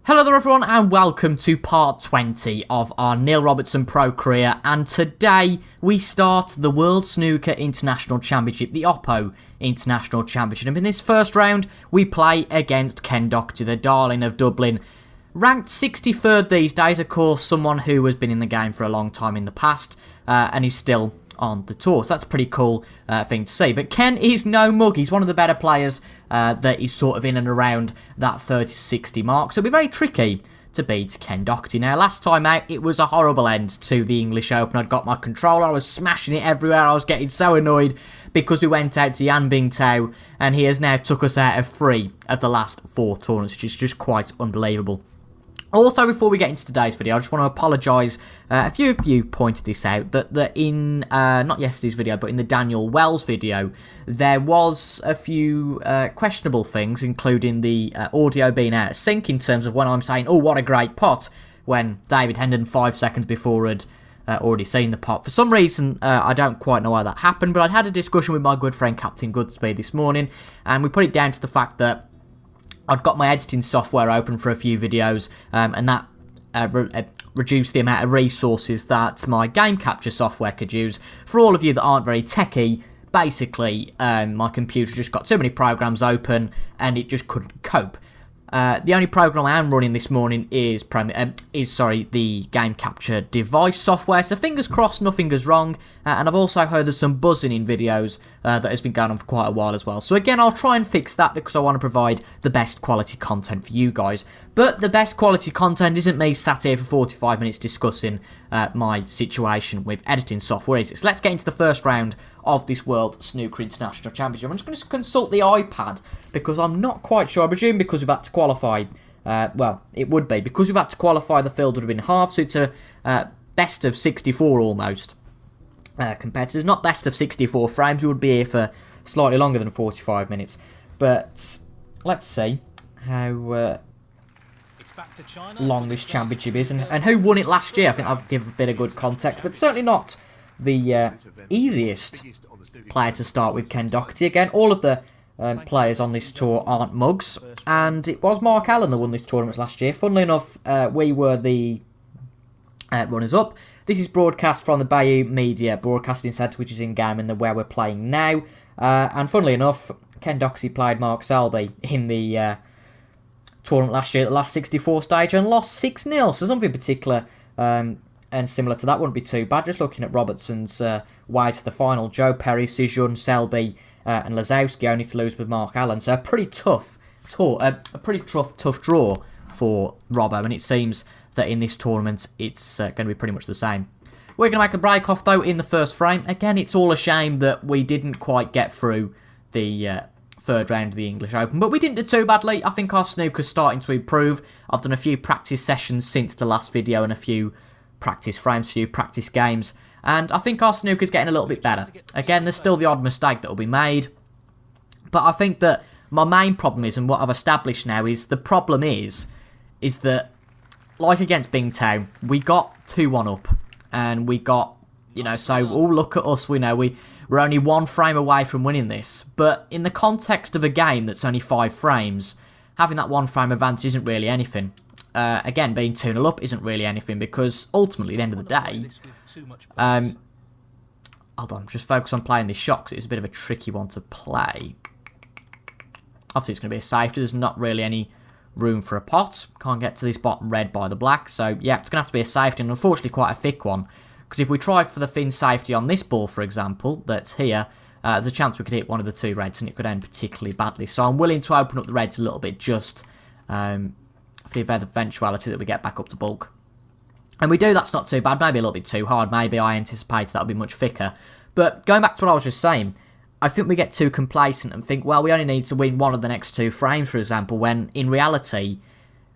Hello there everyone and welcome to part 20 of our Neil Robertson pro career, and today we start the World Snooker International Championship, the Oppo International Championship, and in this first round we play against Ken Doherty, the Darlin of Dublin, ranked 63rd these days, of course someone who has been in the game for a long time in the past and is still on the tour, so that's a pretty cool thing to see. But Ken is no mug, he's one of the better players that is sort of in and around that 30-60 mark, so it'll be very tricky to beat Ken Doherty. Now, last time out, it was a horrible end to the English Open. I'd got my controller, I was smashing it everywhere, I was getting so annoyed because we went out to Yan Bingtao, and he has now took us out of 3 of the last 4 tournaments, which is just quite unbelievable. Also, before we get into today's video, I just want to apologise. A few of you pointed this out, that in, not yesterday's video, but in the Daniel Wells video, there was a few questionable things, including the audio being out of sync in terms of when I'm saying, oh, what a great pot, when David Hendon 5 seconds before had already seen the pot. For some reason, I don't quite know why that happened, but I'd had a discussion with my good friend Captain Goodspeed this morning, and we put it down to the fact that I'd got my editing software open for a few videos, and that reduced the amount of resources that my game capture software could use. For all of you that aren't very techy, basically my computer just got too many programs open and it just couldn't cope. The only program I am running this morning is the game capture device software, so fingers crossed nothing goes wrong, and I've also heard there's some buzzing in videos that has been going on for quite a while as well. So again, I'll try and fix that because I want to provide the best quality content for you guys. But the best quality content isn't me sat here for 45 minutes discussing my situation with editing software, is it? So let's get into the first round of this World Snooker International Championship. I'm just going to consult the iPad because I'm not quite sure. I presume because we've had to qualify, well, it would be. Because we've had to qualify, the field would have been halved, so it's a best of 64 almost. Competitors, not best of 64 frames. We would be here for slightly longer than 45 minutes. But let's see how long this championship is and who won it last year. I think I'll give a bit of good context, but certainly not the easiest player to start with, Ken Doherty. Again, all of the players on this tour aren't mugs, and it was Mark Allen that won this tournament last year. Funnily enough, we were the runners-up. This is broadcast from the Bayou Media Broadcasting Centre, which is in game and where we're playing now. And funnily enough, Ken Doherty played Mark Selby in the tournament last year at the last 64 stage and lost 6-0. So something particular and similar to that wouldn't be too bad. Just looking at Robertson's way to the final, Joe Perry, Sijun, Selby and Lazowski only to lose with Mark Allen. So a pretty tough tough draw for Robbo, and it seems that in this tournament it's going to be pretty much the same. We're going to make the break off though in the first frame. Again, it's all a shame that we didn't quite get through the third round of the English Open, but we didn't do too badly. I think our snooker's starting to improve. I've done a few practice sessions since the last video and a few practice frames, few practice games, and I think our snooker's getting a little bit better. Again, there's still the odd mistake that will be made, but I think that my main problem is, and what I've established now is, the problem is that, like against Bingtown, we got 2-1 up, and we got, so, oh, look at us, we know we're only 1 frame away from winning this, but in the context of a game that's only 5 frames, having that 1 frame advantage isn't really anything. Again, being 2-0 up isn't really anything, because ultimately, at the end of the day, hold on, just focus on playing this shot, because it's a bit of a tricky one to play. Obviously, it's going to be a safety. There's not really any room for a pot. Can't get to this bottom red by the black. So, yeah, it's going to have to be a safety, and unfortunately quite a thick one. Because if we try for the thin safety on this ball, for example, that's here, there's a chance we could hit one of the 2 reds, and it could end particularly badly. So I'm willing to open up the reds a little bit just for the eventuality that we get back up to bulk. And we do, that's not too bad. Maybe a little bit too hard. Maybe I anticipated that would be much thicker. But going back to what I was just saying, I think we get too complacent and think, well, we only need to win 1 of the next 2 frames, for example, when in reality,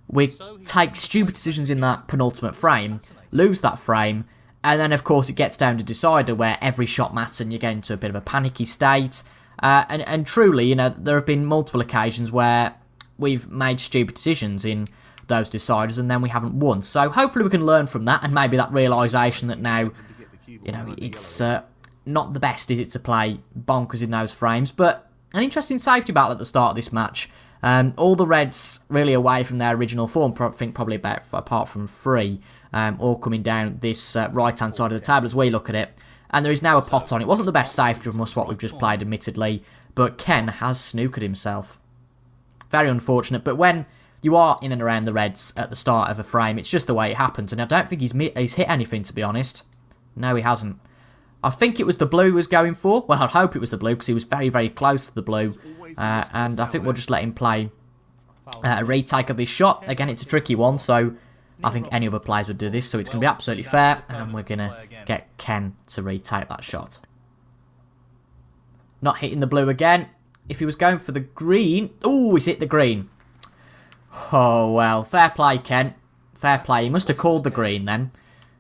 we take stupid decisions in that penultimate frame, lose that frame, and then, of course, it gets down to decider where every shot matters and you get into a bit of a panicky state. And truly, there have been multiple occasions where we've made stupid decisions in those deciders and then we haven't won. So hopefully we can learn from that, and maybe that realisation that now, it's not the best, is it, to play bonkers in those frames. But an interesting safety battle at the start of this match. All the reds really away from their original form, I think probably about, apart from 3, all coming down this right-hand side of the table as we look at it. And there is now a pot on. It wasn't the best safety from us, what we've just played, admittedly, but Ken has snookered himself. Very unfortunate, but when you are in and around the reds at the start of a frame, it's just the way it happens, and I don't think he's hit anything, to be honest. No, he hasn't. I think it was the blue he was going for. Well, I'd hope it was the blue, because he was very, very close to the blue, and I think we'll just let him play a retake of this shot. Again, it's a tricky one, so I think any other players would do this, so it's going to be absolutely fair, and we're going to get Ken to retake that shot. Not hitting the blue again. If he was going for the green... Oh, he's hit the green. Oh, well, fair play, Ken. Fair play. He must have called the green then.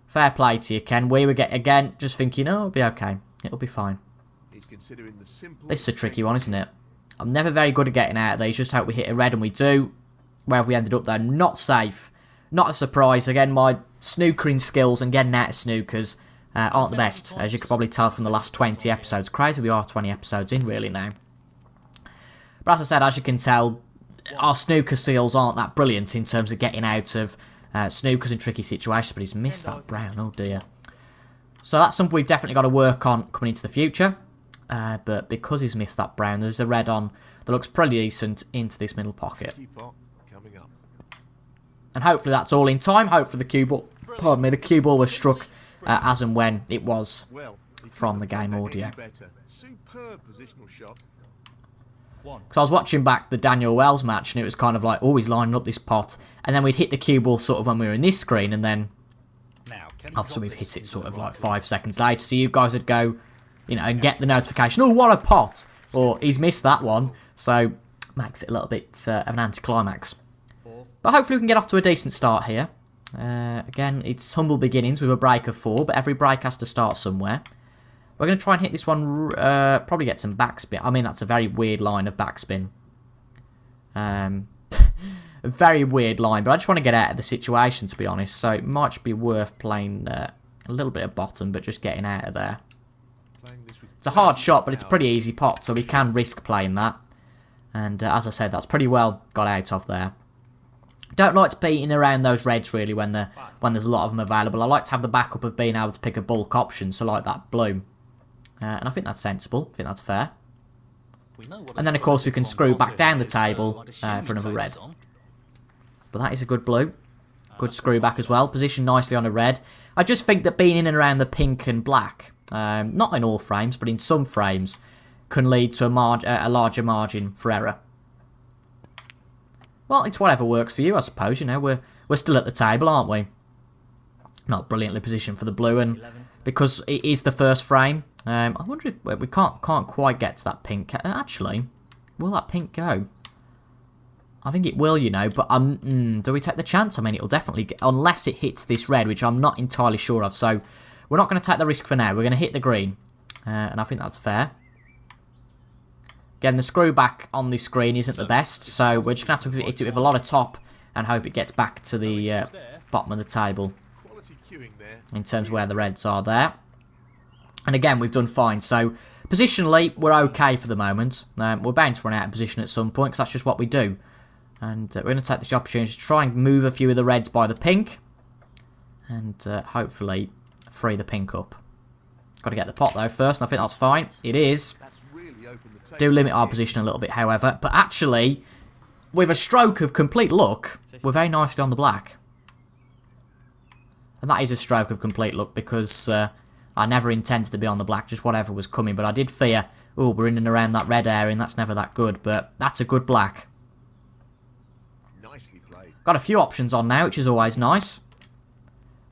Fair play to you, Ken. We were again just thinking, oh, it'll be okay. It'll be fine. This is a tricky one, isn't it? I'm never very good at getting out of these. Just hope we hit a red, and we do. Where have we ended up, though? Not safe. Not a surprise. Again, my snookering skills and getting out of snookers aren't the best, as you could probably tell from the last 20 episodes. Crazy we are 20 episodes in, really, now. But as I said, as you can tell, our snooker skills aren't that brilliant in terms of getting out of snookers in tricky situations, but he's missed that brown, oh dear. So that's something we've definitely got to work on coming into the future. But because he's missed that brown, there's a red on that looks pretty decent into this middle pocket. And hopefully that's all in time. Hopefully the cue ball, pardon me, the cue ball was struck as and when it was from the game audio. Because I was watching back the Daniel Wells match, and it was kind of like, oh, he's lining up this pot, and then we'd hit the cue ball sort of when we were in this screen, and then obviously we've hit it sort of like 5 seconds later, so you guys would go, you know, and get the notification, oh, what a pot, or he's missed that one, so makes it a little bit of an anticlimax. But hopefully we can get off to a decent start here. Again, it's humble beginnings with a break of 4, but every break has to start somewhere. We're going to try and hit this one, probably get some backspin. I mean, that's a very weird line of backspin. A very weird line, but I just want to get out of the situation, to be honest. So it might be worth playing a little bit of bottom, but just getting out of there. It's a hard shot, but it's a pretty easy pot, so we can risk playing that. And as I said, that's pretty well got out of there. Don't like to be in around those reds, really, when there's a lot of them available. I like to have the backup of being able to pick a bulk option, so like that blue. And I think that's sensible. I think that's fair. And then, of course, we can screw back down the table for another red. But that is a good blue. Good screw back as well. Positioned nicely on a red. I just think that being in and around the pink and black, not in all frames, but in some frames, can lead to a larger margin for error. Well, it's whatever works for you, I suppose. You know, we're still at the table, aren't we? Not brilliantly positioned for the blue, and because it is the first frame, I wonder if we can't quite get to that pink. Actually, will that pink go? I think it will, you know, but do we take the chance? I mean, it'll definitely get, unless it hits this red, which I'm not entirely sure of. So we're not going to take the risk for now. We're going to hit the green, and I think that's fair. Again, the screw back on this screen isn't the best, so we're just going to have to hit it with a lot of top and hope it gets back to the bottom of the table in terms of where the reds are there. And again, we've done fine. So positionally, we're okay for the moment. We're bound to run out of position at some point because that's just what we do. And we're going to take this opportunity to try and move a few of the reds by the pink and hopefully free the pink up. Got to get the pot though first, and I think that's fine. It is. Do limit our position a little bit, however. But actually, with a stroke of complete luck, we're very nicely on the black. And that is a stroke of complete luck because I never intended to be on the black, just whatever was coming. But I did fear, oh, we're in and around that red area, and that's never that good. But that's a good black. Got a few options on now, which is always nice.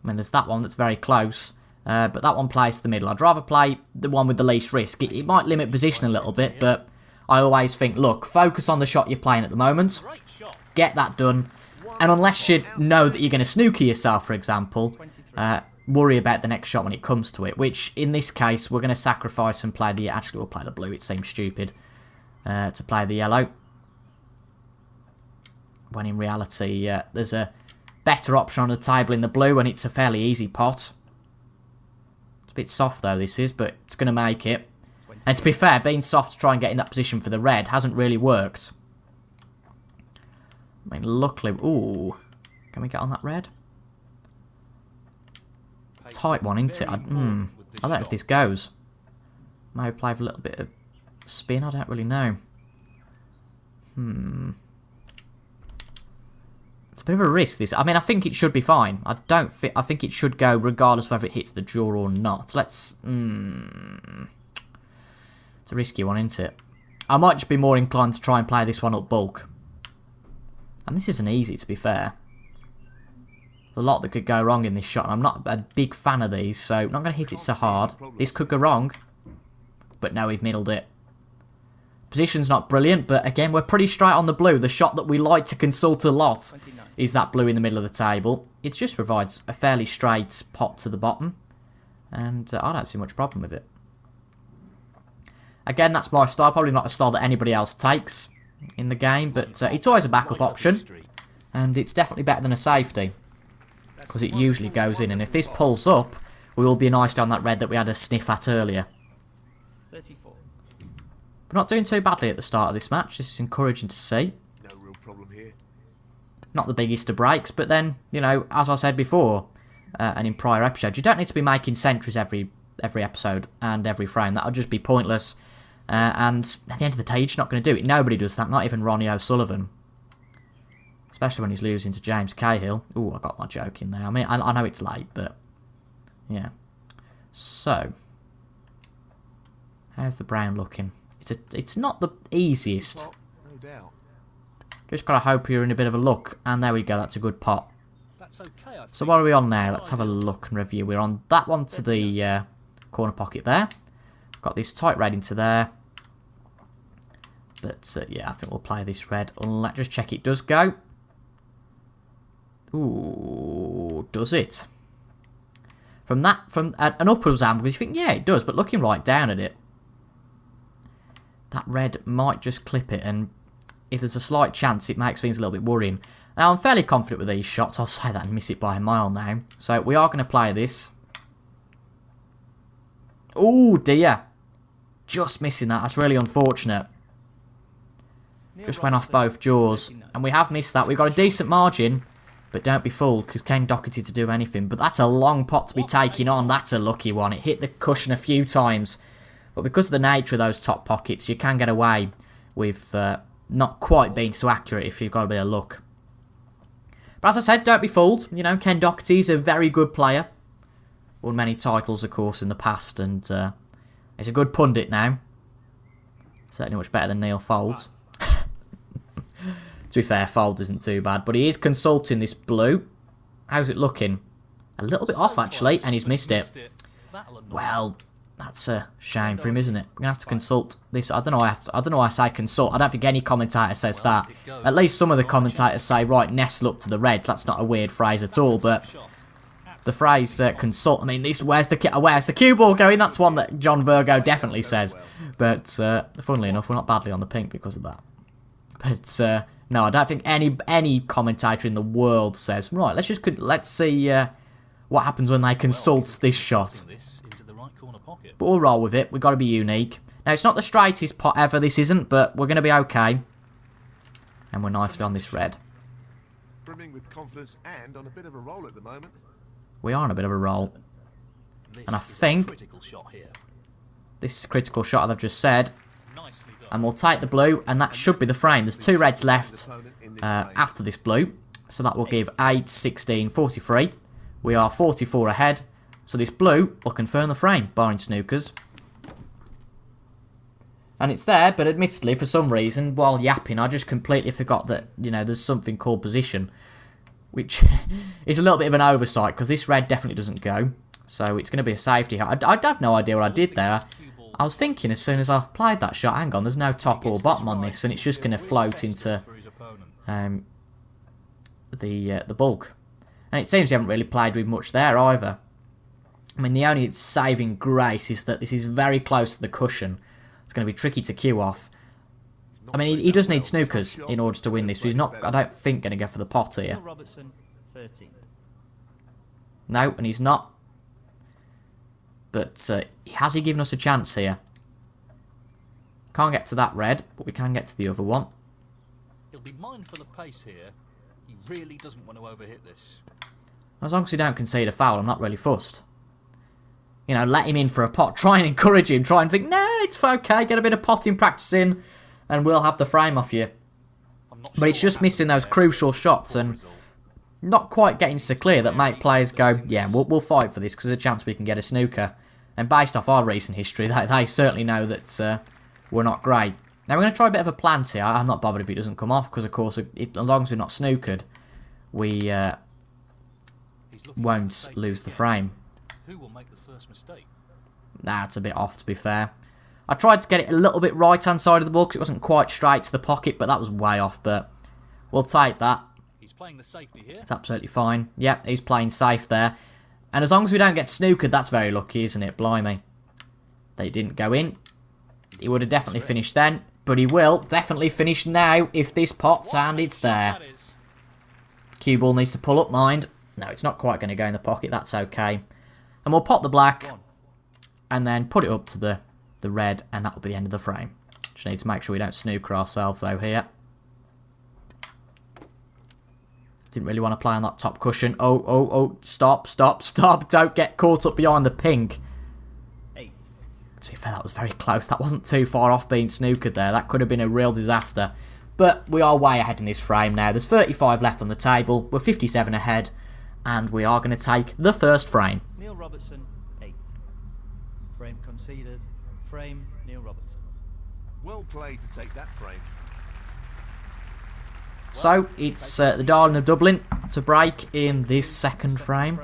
I mean, there's that one that's very close. But that one plays to the middle. I'd rather play the one with the least risk. It might limit position a little bit, but I always think, look, focus on the shot you're playing at the moment. Get that done. And unless you know that you're going to snooker yourself, for example, worry about the next shot when it comes to it. Which, in this case, we're going to sacrifice and play the... Actually, we'll play the blue. It seems stupid to play the yellow. When in reality, there's a better option on the table in the blue, and it's a fairly easy pot. It's a bit soft though, this is, but it's going to make it. And to be fair, being soft to try and get in that position for the red hasn't really worked. I mean, luckily... Ooh. Can we get on that red? Tight one, isn't it? I don't know if this goes. Maybe play with a little bit of spin. I don't really know. It's a bit of a risk, this. I mean, I think it should be fine. I think it should go regardless of whether it hits the draw or not. Let's... It's a risky one, isn't it? I might just be more inclined to try and play this one up bulk. And this isn't easy, to be fair. There's a lot that could go wrong in this shot, and I'm not a big fan of these, so I'm not going to hit it so hard. This could go wrong. But no, we've middled it. Position's not brilliant, but again, we're pretty straight on the blue. The shot that we like to consult a lot is that blue in the middle of the table. It just provides a fairly straight pot to the bottom, and I don't see much problem with it. Again, that's my style. Probably not a style that anybody else takes in the game, but it's always a backup option, and it's definitely better than a safety, because it usually goes in, and if this pulls up, we will be nicely on that red that we had a sniff at earlier. 34. We're not doing too badly at the start of this match. This is encouraging to see. No real problem here. Not the biggest of breaks, but then, you know, as I said before, and in prior episodes, you don't need to be making centuries every episode and every frame. That'll just be pointless. And at the end of the day, you're just not going to do it. Nobody does that, not even Ronnie O'Sullivan. Especially when he's losing to James Cahill. Ooh, I got my joke in there. I mean, I know it's late, but... yeah. So... how's the brown looking? It's not the easiest. No doubt. Just got to hope you're in a bit of a luck. And there we go, that's a good pot. That's okay, I So what are we on now? Let's have a look and review. We're on that one to the corner pocket there. Got this tight red into there. But yeah, I think we'll play this red. Let's just check it does go. Ooh, does it? From an upwards angle, you think, yeah, it does. But looking right down at it, that red might just clip it. And if there's a slight chance, it makes things a little bit worrying. Now, I'm fairly confident with these shots. I'll say that and miss it by a mile now. So we are going to play this. Oh, dear. Just missing that. That's really unfortunate. Just went off both jaws. And we have missed that. We've got a decent margin. But don't be fooled, because Ken Doherty to do anything. But that's a long pot to be taking on. That's a lucky one. It hit the cushion a few times. But because of the nature of those top pockets, you can get away with not quite being so accurate if you've got a bit of luck. But as I said, don't be fooled. You know, Ken Doherty's a very good player. Won many titles, of course, in the past. And he's a good pundit now. Certainly much better than Neil Folds. To be fair, Folds isn't too bad. But he is consulting this blue. How's it looking? A little bit off, actually. And he's missed it. Well, that's a shame for him, isn't it? We're going to have to consult this. I don't know why I say consult. I don't think any commentator says that. At least some of the commentators say, right, nestle up to the reds. That's not a weird phrase at all. But the phrase consult, I mean, this where's the cue ball going? That's one that John Virgo definitely says. But funnily enough, we're not badly on the pink because of that. But no, I don't think any commentator in the world says, right, let's see what happens when they consult this shot. But we'll roll with it. We've got to be unique. Now, it's not the straightest pot ever, this isn't, but we're going to be okay. And we're nicely on this red. Brimming with confidence and on a bit of a roll at the moment. We are on a bit of a roll. And I think this is a critical shot, as I've just said. And we'll take the blue, and that should be the frame. There's two reds left after this blue. So that will give 8, 16, 43. We are 44 ahead. So this blue will confirm the frame, barring snookers. And it's there, but admittedly, for some reason, while yapping, I just completely forgot that, you know, there's something called position. Which is a little bit of an oversight, because this red definitely doesn't go. So it's going to be a safety. I have no idea what I did there. I was thinking as soon as I played that shot, hang on, there's no top or bottom on this, and it's just going to float into the bulk. And it seems you haven't really played with much there either. I mean, the only saving grace is that this is very close to the cushion. It's going to be tricky to cue off. I mean, he does need snookers in order to win this, so he's not, I don't think, going to go for the pot here. Robertson, 13. No, and he's not. But has he given us a chance here? Can't get to that red, but we can get to the other one. He'll be mindful of pace here. He really doesn't want to overhit this. As long as he don't concede a foul, I'm not really fussed. You know, let him in for a pot. Try and encourage him. Try and think, no, it's okay. Get a bit of potting practice in, and we'll have the frame off you. But it's just missing those crucial shots and not quite getting so clear that make players go, yeah, we'll fight for this because there's a chance we can get a snooker. And based off our recent history, they certainly know that we're not great. Now we're going to try a bit of a plant here. I'm not bothered if it doesn't come off because, of course, as long as we're not snookered, we won't lose the frame. Who will make the first mistake? That's a bit off, to be fair. I tried to get it a little bit right-hand side of the ball because it wasn't quite straight to the pocket, but that was way off. But we'll take that. He's playing the safety here. It's absolutely fine. Yep, he's playing safe there. And as long as we don't get snookered, that's very lucky, isn't it? Blimey. They didn't go in. He would have definitely finished then. But he will definitely finish now if this pots and it's there. Cue ball needs to pull up, mind. No, it's not quite going to go in the pocket. That's okay. And we'll pot the black and then put it up to the red, and that'll be the end of the frame. Just need to make sure we don't snooker ourselves, though, here. Didn't really want to play on that top cushion. Oh, stop. Don't get caught up behind the pink. 8. To be fair, that was very close. That wasn't too far off being snookered there. That could have been a real disaster. But we are way ahead in this frame now. There's 35 left on the table. We're 57 ahead. And we are going to take the first frame. Neil Robertson, 8. Frame conceded. Frame, Neil Robertson. Well played to take that frame. So, it's the Darlin of Dublin to break in this second frame.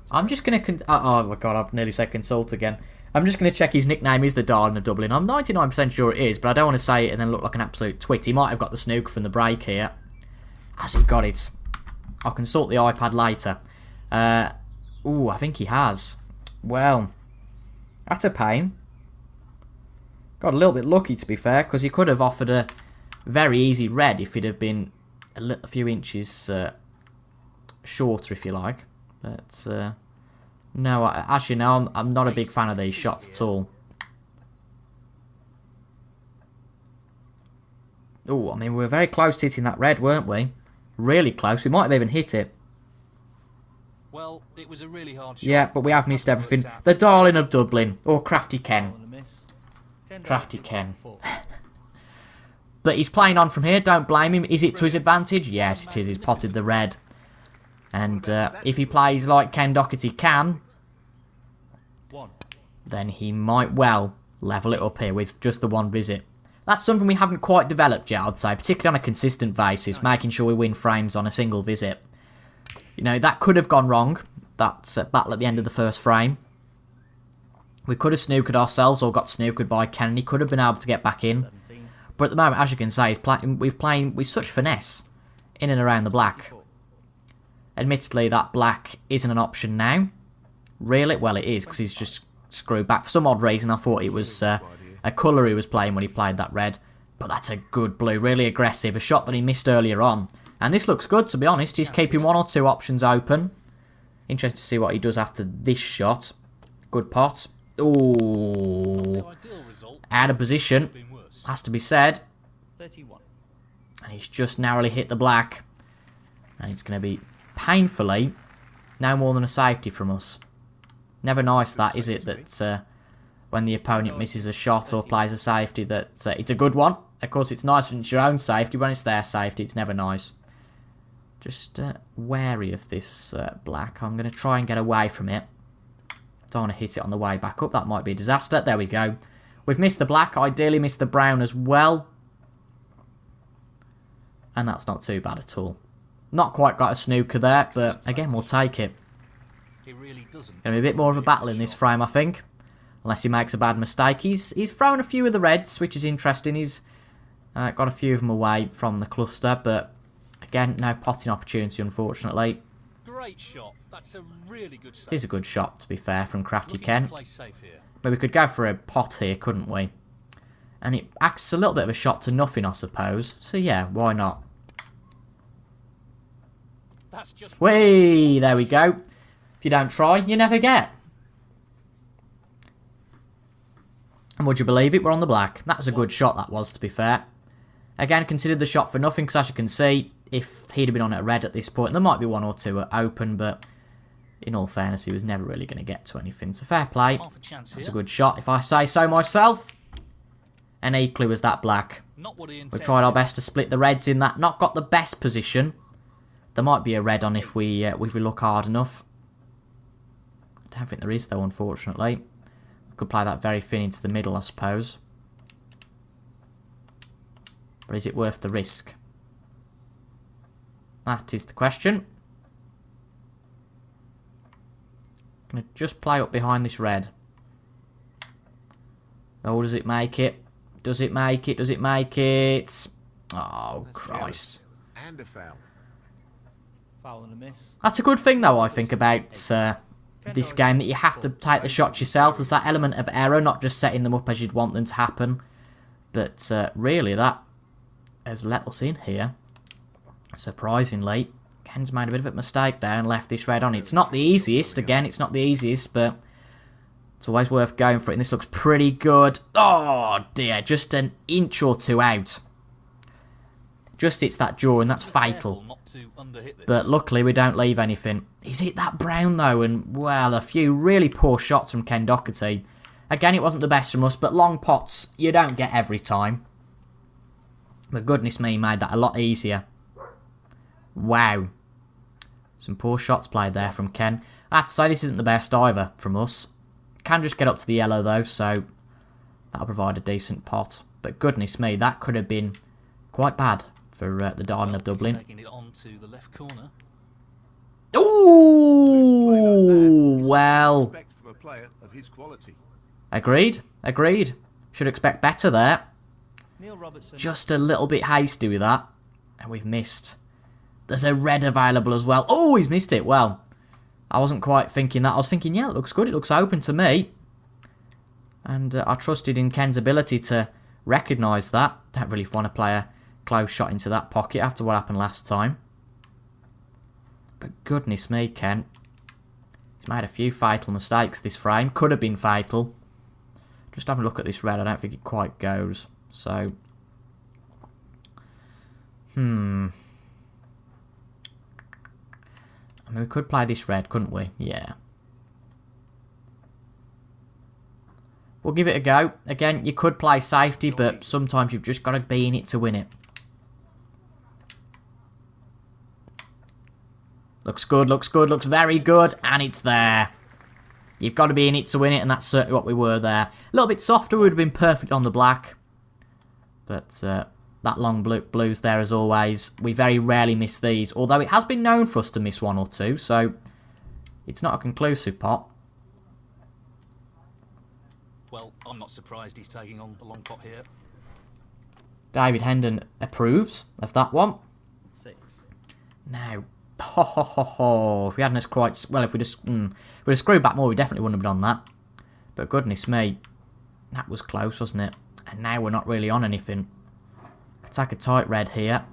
I'm just going to... oh my god, I've nearly said consult again. I'm just going to check his nickname is the Darlin of Dublin. I'm 99% sure it is, but I don't want to say it and then look like an absolute twit. He might have got the snooker from the break here. Has he got it? I'll consult the iPad later. Ooh, I think he has. Well, that's a pain. Got a little bit lucky, to be fair, because he could have offered a very easy red if he'd have been a few inches shorter, if you like. But, no, actually, no, I'm not a big fan of these shots at all. Oh, I mean, we were very close to hitting that red, weren't we? Really close. We might have even hit it. Well, it was a really hard shot. Yeah, but we have missed everything. The Darlin of Dublin. Or Crafty Ken. Crafty Ken. But he's playing on from here. Don't blame him. Is it to his advantage? Yes, it is. He's potted the red. And if he plays like Ken Doherty can, then he might well level it up here with just the one visit. That's something we haven't quite developed yet, I'd say, particularly on a consistent basis, making sure we win frames on a single visit. You know, that could have gone wrong, that battle at the end of the first frame. We could have snookered ourselves or got snookered by Ken, and he could have been able to get back in. But at the moment, as you can say, we're playing with such finesse in and around the black. Admittedly, that black isn't an option now. Really? Well, it is, because he's just screwed back. For some odd reason, I thought it was a colour he was playing when he played that red. But that's a good blue, really aggressive. A shot that he missed earlier on. And this looks good, to be honest. He's keeping one or two options open. Interesting to see what he does after this shot. Good pot. Ooh. Out of position. Has to be said. 31. And he's just narrowly hit the black. And it's going to be painfully no more than a safety from us. Never nice that, is it? That when the opponent misses a shot or plays a safety, that it's a good one. Of course, it's nice when it's your own safety. When it's their safety, it's never nice. Just wary of this black. I'm going to try and get away from it. Don't want to hit it on the way back up. That might be a disaster. There we go. We've missed the black. Ideally missed the brown as well. And that's not too bad at all. Not quite got a snooker there, but again, we'll take it. Really doesn't. Going to be a bit more of a battle in this frame, I think. Unless he makes a bad mistake. He's thrown a few of the reds, which is interesting. He's got a few of them away from the cluster, but again, no potting opportunity, unfortunately. Great shot. That's a really good save. It is a good shot, to be fair, from Crafty Ken. But we could go for a pot here, couldn't we? And it acts a little bit of a shot to nothing, I suppose. So yeah, why not? Whee! There we go. If you don't try, you never get. And would you believe it? We're on the black. That was a good shot, that was, to be fair. Again, considered the shot for nothing, because as you can see, if he'd have been on at red at this point, there might be one or two at open, but in all fairness, he was never really going to get to anything. So fair play. That's a good shot, if I say so myself. And equally was that black. We've tried our best to split the reds in that. Not got the best position. There might be a red on if we look hard enough. I don't think there is, though, unfortunately. We could play that very thin into the middle, I suppose. But is it worth the risk? That is the question. Gonna just play up behind this red. Oh, does it make it? Does it make it? Does it make it? Oh, Christ. And a foul. Foul and a miss. That's a good thing, though, I think, about this game, that you have to take the shots yourself. There's that element of error, not just setting them up as you'd want them to happen. But really, that has let us in here. Surprisingly, Ken's made a bit of a mistake there and left this red on. It's not the easiest, again, it's not the easiest, but it's always worth going for it, and this looks pretty good. Oh dear, just an inch or two out. Just hits that jaw, and that's fatal. But luckily, we don't leave anything. He's hit that brown, though, and, well, a few really poor shots from Ken Doherty. Again, it wasn't the best from us, but long pots, you don't get every time. But goodness me, made that a lot easier. Wow. Some poor shots played there from Ken. I have to say, this isn't the best either from us. Can just get up to the yellow, though, so that'll provide a decent pot. But goodness me, that could have been quite bad for the Darlin of Dublin. Ooh, well. Agreed, agreed. Should expect better there. Just a little bit hasty with that. And we've missed. There's a red available as well. Oh, he's missed it. Well, I wasn't quite thinking that. I was thinking, yeah, it looks good. It looks open to me. And I trusted in Ken's ability to recognise that. Don't really want to play a close shot into that pocket after what happened last time. But goodness me, Ken. He's made a few fatal mistakes this frame. Could have been fatal. Just have a look at this red. I don't think it quite goes. So, I mean, we could play this red, couldn't we? Yeah. We'll give it a go. Again, you could play safety, but sometimes you've just got to be in it to win it. Looks good, looks good, looks very good, and it's there. You've got to be in it to win it, and that's certainly what we were there. A little bit softer would have been perfect on the black. But that long blues there as always. We very rarely miss these, although it has been known for us to miss one or two, so it's not a conclusive pot. Well, I'm not surprised he's taking on the long pot here. David Hendon approves of that one. 6. Now, if we hadn't as quite, well, if we just we'd have screwed back more, we definitely wouldn't have done that. But goodness me, that was close, wasn't it? And now we're not really on anything. Attack a tight red here.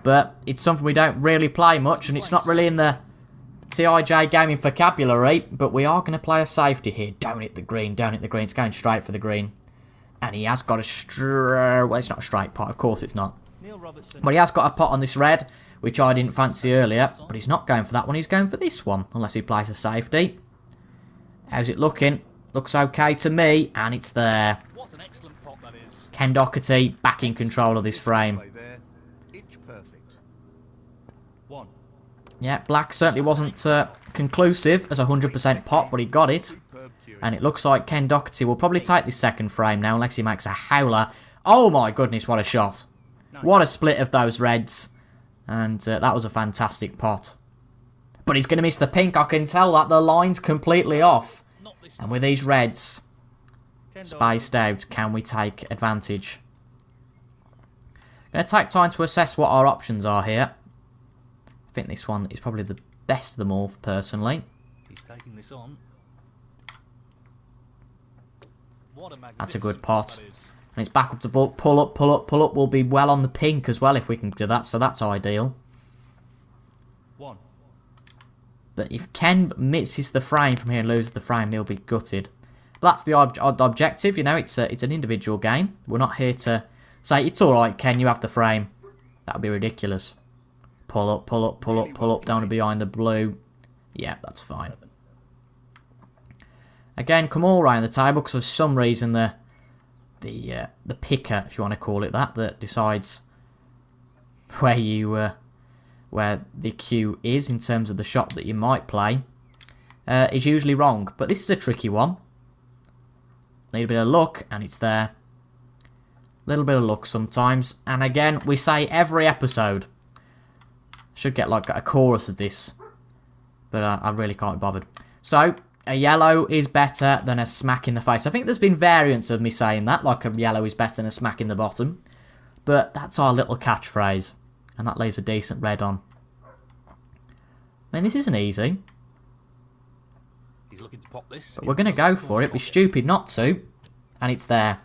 But it's something we don't really play much, and it's not really in the TIJ gaming vocabulary, but we are going to play a safety here. Don't hit the green, don't hit the green. It's going straight for the green. And he has got a well, it's not a straight pot, of course it's not. But he has got a pot on this red, which I didn't fancy earlier. But he's not going for that one, he's going for this one, unless he plays a safety. How's it looking? Looks okay to me, and it's there. What an excellent pot that is. Ken Doherty back in control of this frame. Yeah, black certainly wasn't conclusive as a 100% pot, but he got it. And it looks like Ken Doherty will probably take this second frame now, unless he makes a howler. Oh my goodness, what a shot. What a split of those reds. And that was a fantastic pot. But he's going to miss the pink, I can tell that. The line's completely off. And with these reds spaced out, can we take advantage? Going to take time to assess what our options are here. I think this one is probably the best of them all, personally. He's taking this on. That's a good pot. And it's back up to pull up, pull up, pull up. We'll be well on the pink as well if we can do that, so that's ideal. 1. But if Ken misses the frame from here and loses the frame, he'll be gutted. But that's the objective, you know, it's an individual game. We're not here to Say, it's alright, Ken, you have the frame. That would be ridiculous. Pull up, pull up, pull up, pull up, down to behind the blue. Yeah, that's fine. Again, come all around the table, because for some reason the picker, if you want to call it that decides where you where the cue is in terms of the shot that you might play, is usually wrong. But this is a tricky one. Need a bit of luck, and it's there. Little bit of luck sometimes. And again, we say every episode. Should get like a chorus of this, but I really can't be bothered. So, a yellow is better than a smack in the face. I think there's been variants of me saying that, like a yellow is better than a smack in the bottom. But that's our little catchphrase. And that leaves a decent red on. I mean, this isn't easy. He's looking to pop this. But we're going to go for it. It'd be stupid not to. And it's there.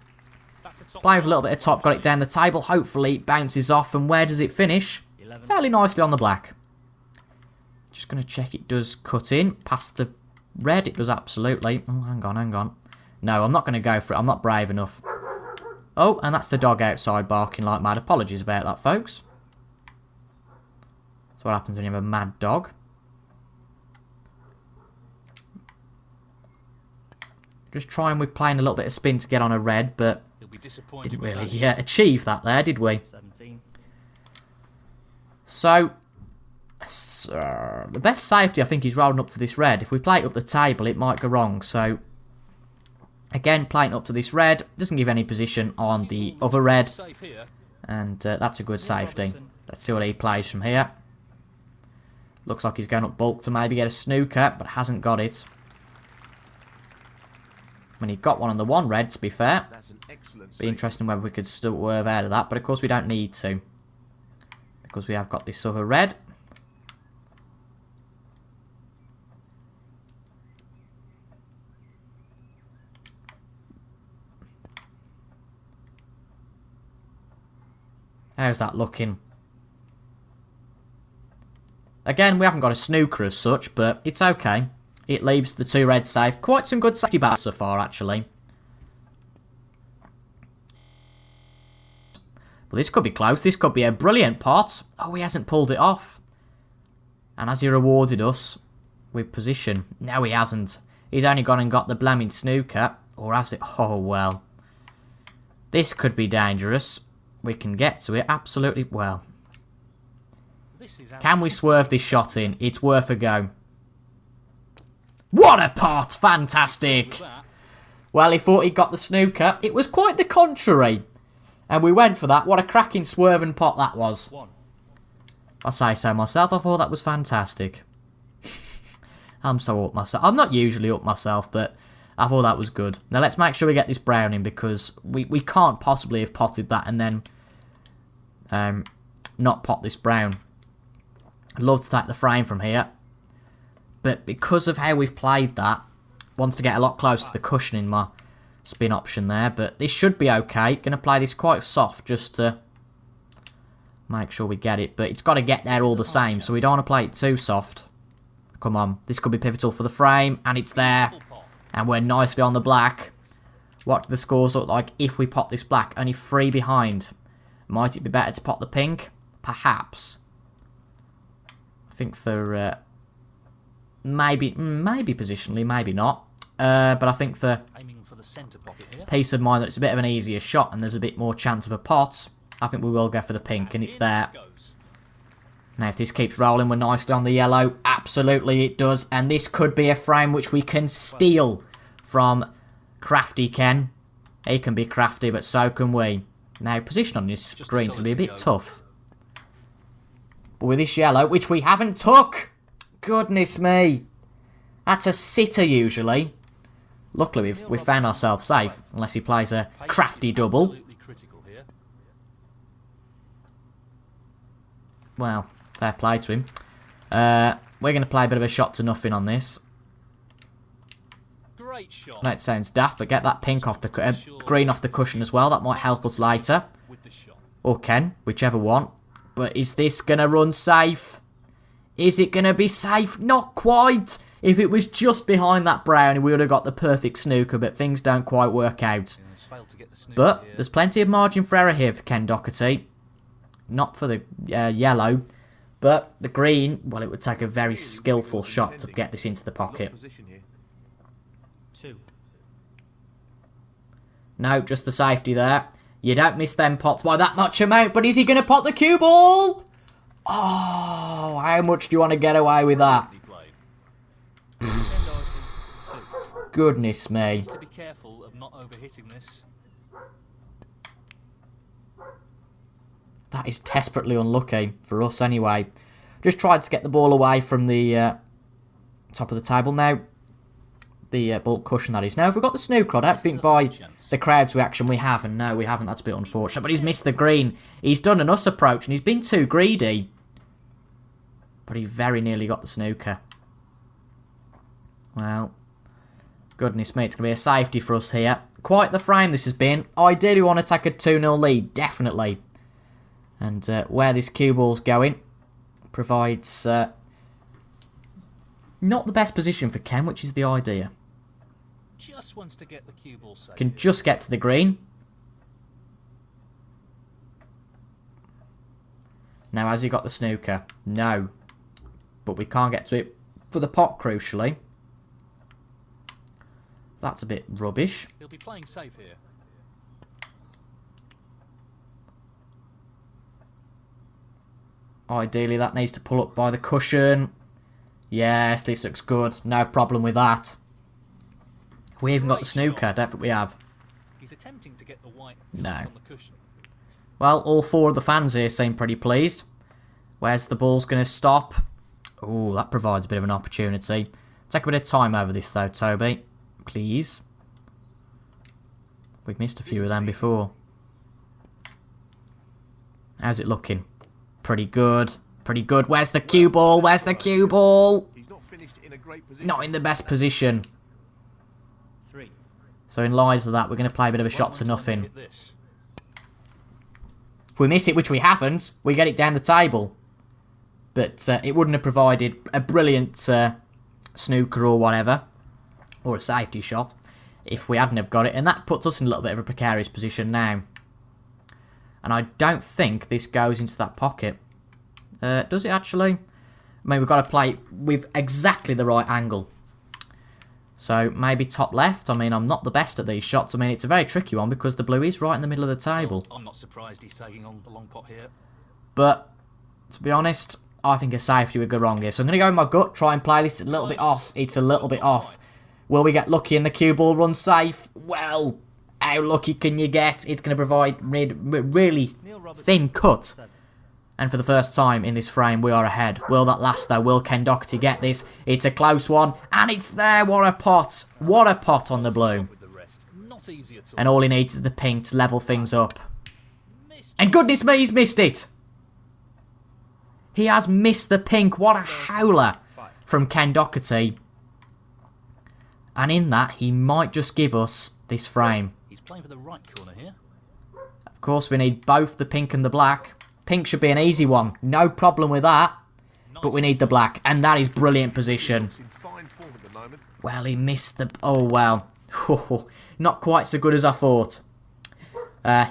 Play with a little bit of top, got it down the table. Hopefully it bounces off. And where does it finish? 11. Fairly nicely on the black. Just going to check it does cut in. Past the red, it does absolutely. Oh, hang on, hang on. No, I'm not going to go for it. I'm not brave enough. Oh, and that's the dog outside barking like mad. Apologies about that, folks. That's what happens when you have a mad dog. Just trying with playing a little bit of spin to get on a red, but didn't really achieve that there, did we? 17. So, the best safety I think is rolling up to this red. If we play it up the table, it might go wrong. So, again, playing up to this red doesn't give any position on the other red, and that's a good safety. Let's see what he plays from here. Looks like he's going up bulk to maybe get a snooker, but hasn't got it. I mean, he got one on the one red, to be fair. Be interesting whether we could still swerve out of that, but of course we don't need to, because we have got this other red. How's that looking? Again, we haven't got a snooker as such, but it's okay. It leaves the two reds safe. Quite some good safety bats so far, actually. Well, this could be close. This could be a brilliant pot. Oh, he hasn't pulled it off. And has he rewarded us with position? No, he hasn't. He's only gone and got the blaming snooker. Or has it? Oh, well. This could be dangerous. We can get to it. Absolutely. Well. Can we swerve this shot in? It's worth a go. What a pot! Fantastic! Well, he thought he got the snooker. It was quite the contrary. And we went for that. What a cracking swerve and pot that was. I say so myself. I thought that was fantastic. I'm so up myself. I'm not usually up myself, but I thought that was good. Now let's make sure we get this brown in, because we can't possibly have potted that and then not pot this brown. I'd love to take the frame from here, but because of how we've played that, wants to get a lot closer to the cushion in my spin option there, but this should be okay. Going to play this quite soft just to make sure we get it, but it's got to get there all the same, so we don't want to play it too soft. Come on, this could be pivotal for the frame, and it's there, and we're nicely on the black. What do the scores look like if we pot this black? Only 3 behind. Might it be better to pot the pink? Perhaps. I think for maybe positionally, maybe not. But I think for peace of mind that it's a bit of an easier shot and there's a bit more chance of a pot, I think we will go for the pink, and it's there. Now if this keeps rolling, we're nicely on the yellow. Absolutely it does, and this could be a frame which we can steal from Crafty Ken. He can be crafty, but so can we. Now position on this green to be a bit tough. But with this yellow, which we haven't took, goodness me, that's a sitter usually. Luckily we've found ourselves safe, unless he plays a crafty double. Well, fair play to him. We're going to play a bit of a shot to nothing on this. That sounds daft, but get that pink off the green off the cushion as well. That might help us later. Or Ken, whichever one. But is this going to run safe? Is it going to be safe? Not quite. If it was just behind that brown, we would have got the perfect snooker, but things don't quite work out. failed to get the snooker But here. there's plenty of margin for error here for Ken Doherty. Not for the yellow, but the green, well, it would take a very skillful shot to get this into the pocket. Position here. 2. No, just the safety there. You don't miss them pots by that much amount, but is he going to pot the cue ball? Oh, how much do you want to get away with that? Goodness me. To be careful of not overhitting this. That is desperately unlucky for us anyway. Just tried to get the ball away from the top of the table now. The bulk cushion, that is. Now, if we've got the snooker, I don't think by the crowd's reaction we have. And no, we haven't. That's a bit unfortunate. But he's missed the green. He's done an us approach and he's been too greedy. But he very nearly got the snooker. Well, goodness me, it's going to be a safety for us here. Quite the frame this has been. Ideally, we want to take a 2-0 lead, definitely. And where this cue ball's going provides not the best position for Ken, which is the idea. Just wants to get the cue ball safe. Can just get to the green. Now, has he got the snooker? No. But we can't get to it for the pot, crucially. That's a bit rubbish. He'll be playing safe here. Ideally, that needs to pull up by the cushion. Yes, this looks good. No problem with that. Have we even got the snooker? I don't think we have. He's attempting to get the white No. on the cushion. Well, all 4 of the fans here seem pretty pleased. Where's the ball's going to stop? Oh, that provides a bit of an opportunity. Take a bit of time over this, though, Toby. Please. We've missed a few of them before. How's it looking? Pretty good. Pretty good. Where's the cue ball? Where's the cue ball? He's not finished in a great position. Not in the best position. 3. So in light of that, we're going to play a bit of a shot to nothing. Hit this. If we miss it, which we haven't, we get it down the table. But it wouldn't have provided a brilliant snooker or whatever, or a safety shot, if we hadn't have got it. And that puts us in a little bit of a precarious position now. And I don't think this goes into that pocket. Does it actually? I mean, we've got to play with exactly the right angle. So maybe top left. I mean, I'm not the best at these shots. I mean, it's a very tricky one because the blue is right in the middle of the table. Well, I'm not surprised he's taking on the long pot here. But, to be honest, I think a safety would go wrong here. So I'm going to go with my gut, try and play this a little bit off. It's a little bit off. Will we get lucky and the cue ball run safe? Well, how lucky can you get? It's going to provide really thin cut. And for the first time in this frame, we are ahead. Will that last, though? Will Ken Doherty get this? It's a close one. And it's there. What a pot. What a pot on the blue. With the rest. Not easy at all. And all he needs is the pink to level things up. And goodness me, he's missed it. He has missed the pink. What a howler from Ken Doherty. And in that, he might just give us this frame. He's playing for the right corner here. Of course, we need both the pink and the black. Pink should be an easy one. No problem with that. But we need the black. And that is brilliant position. In fine form at the moment. Well, he missed the... Oh, well. Not quite so good as I thought.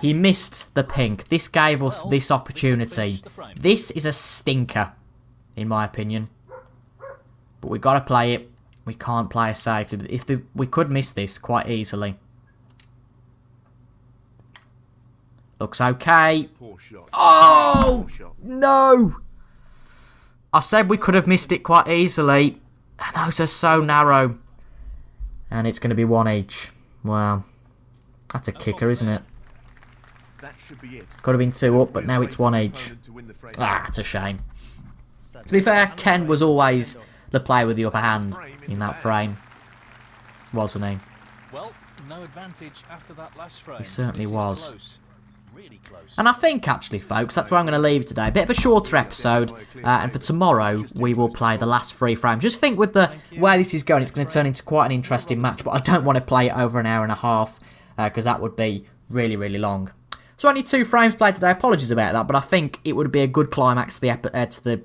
He missed the pink. This gave us this opportunity. This is a stinker, in my opinion. But we've got to play it. We can't play a safe. We could miss this quite easily. Looks okay. Poor shot. Oh! Poor shot. No! I said we could have missed it quite easily. And those are so narrow. And it's going to be 1 each. Wow. That's a kicker, isn't it? That should be it. Could have been 2 up, but now it's 1 each. Ah, it's a shame. To be fair, Ken was always the player with the upper hand in that frame. Wasn't he? Well, no advantage after that last frame. He certainly This is was. Close. Really close. And I think, actually, folks, that's where I'm going to leave it today. A bit of a shorter episode, and for tomorrow, we will play the last 3 frames. Just think with the where this is going, it's going to turn into quite an interesting match, but I don't want to play it over an hour and a half, because that would be really, really long. So only 2 frames played today. Apologies about that, but I think it would be a good climax to the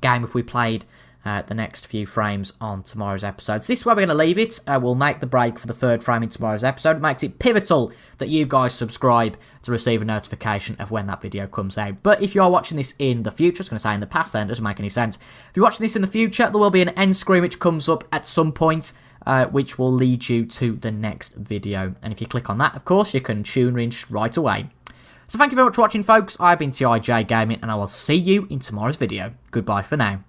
game if we played the next few frames on tomorrow's episodes. This is where we're going to leave it. We'll make the break for the third frame in tomorrow's episode. It makes it pivotal that you guys subscribe to receive a notification of when that video comes out. But if you are watching this in the future, I was going to say in the past then, it doesn't make any sense. If you're watching this in the future, there will be an end screen which comes up at some point, which will lead you to the next video. And if you click on that, of course, you can tune in right away. So thank you very much for watching, folks. I've been TIJ Gaming, and I will see you in tomorrow's video. Goodbye for now.